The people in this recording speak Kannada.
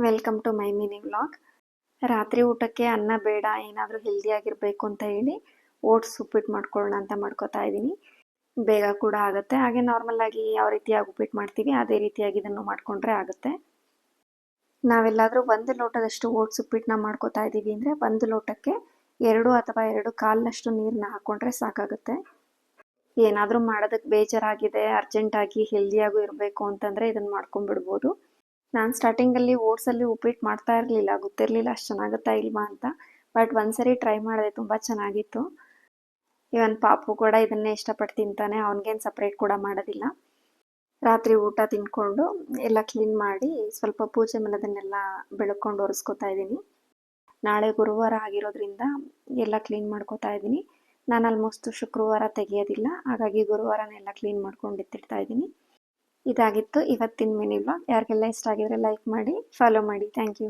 Welcome to my mini vlog. ರಾತ್ರಿ ಊಟಕ್ಕೆ ಅನ್ನ ಬೇಡ, ಏನಾದರೂ ಹೆಲ್ದಿಯಾಗಿರಬೇಕು ಅಂತ ಹೇಳಿ ಓಟ್ಸ್ ಉಪ್ಪಿಟ್ಟು ಮಾಡ್ಕೊಳ್ಳೋಣ ಅಂತ ಮಾಡ್ಕೋತಾ ಇದ್ದೀನಿ. ಬೇಗ ಕೂಡ ಆಗುತ್ತೆ. ಹಾಗೆ ನಾರ್ಮಲ್ ಆಗಿ ಯಾವ ರೀತಿಯಾಗಿ ಉಪ್ಪಿಟ್ಟು ಮಾಡ್ತೀವಿ ಅದೇ ರೀತಿಯಾಗಿ ಇದನ್ನು ಮಾಡಿಕೊಂಡ್ರೆ ಆಗುತ್ತೆ. ನಾವೆಲ್ಲಾದರೂ 1 ಲೋಟದಷ್ಟು ಓಟ್ಸ್ ಉಪ್ಪಿಟ್ಟನ್ನ ಮಾಡ್ಕೋತಾ ಇದ್ದೀವಿ ಅಂದರೆ 1 ಲೋಟಕ್ಕೆ 2 ಅಥವಾ 2.25 ನೀರನ್ನ ಹಾಕ್ಕೊಂಡ್ರೆ ಸಾಕಾಗುತ್ತೆ. ಏನಾದರೂ ಮಾಡೋದಕ್ಕೆ ಬೇಜಾರಾಗಿದೆ, ಅರ್ಜೆಂಟಾಗಿ ಹೆಲ್ದಿಯಾಗೂ ಇರಬೇಕು ಅಂತಂದರೆ ಇದನ್ನು ಮಾಡ್ಕೊಂಡ್ಬಿಡ್ಬೋದು. ನಾನು ಸ್ಟಾರ್ಟಿಂಗಲ್ಲಿ ಓಟ್ಸಲ್ಲಿ ಉಪ್ಪಿಟ್ಟು ಮಾಡ್ತಾ ಇರಲಿಲ್ಲ, ಗೊತ್ತಿರಲಿಲ್ಲ ಅಷ್ಟು ಚೆನ್ನಾಗುತ್ತಾ ಇಲ್ವಾ ಅಂತ. ಬಟ್ ಒಂದ್ಸರಿ ಟ್ರೈ ಮಾಡಿದೆ, ತುಂಬ ಚೆನ್ನಾಗಿತ್ತು. ಇವನ್ ಪಾಪು ಕೂಡ ಇದನ್ನೇ ಇಷ್ಟಪಟ್ಟು ತಿಂತಾನೆ, ಅವನಿಗೇನು ಸಪ್ರೇಟ್ ಕೂಡ ಮಾಡೋದಿಲ್ಲ. ರಾತ್ರಿ ಊಟ ತಿಂದ್ಕೊಂಡು ಎಲ್ಲ ಕ್ಲೀನ್ ಮಾಡಿ ಸ್ವಲ್ಪ ಪೂಜೆ ಮನೆಯದನ್ನೆಲ್ಲ ಬೆಳ್ಕೊಂಡು ಒರೆಸ್ಕೊತಾ ಇದ್ದೀನಿ. ನಾಳೆ ಗುರುವಾರ ಆಗಿರೋದ್ರಿಂದ ಎಲ್ಲ ಕ್ಲೀನ್ ಮಾಡ್ಕೋತಾ ಇದ್ದೀನಿ. ನಾನು ಆಲ್ಮೋಸ್ಟ್ ಶುಕ್ರವಾರ ತೆಗೆಯೋದಿಲ್ಲ, ಹಾಗಾಗಿ ಗುರುವಾರನೆಲ್ಲ ಕ್ಲೀನ್ ಮಾಡ್ಕೊಂಡು ಎತ್ತಿಡ್ತಾ ಇದ್ದೀನಿ. ಇದಾಗಿತ್ತು ಇವತ್ತಿನ ಮಿನಿ ವ್ಲಾಗ್. ಯಾರಿಗೆಲ್ಲ ಇಷ್ಟ ಆಗಿದ್ರೆ ಲೈಕ್ ಮಾಡಿ, ಫಾಲೋ ಮಾಡಿ. Thank you.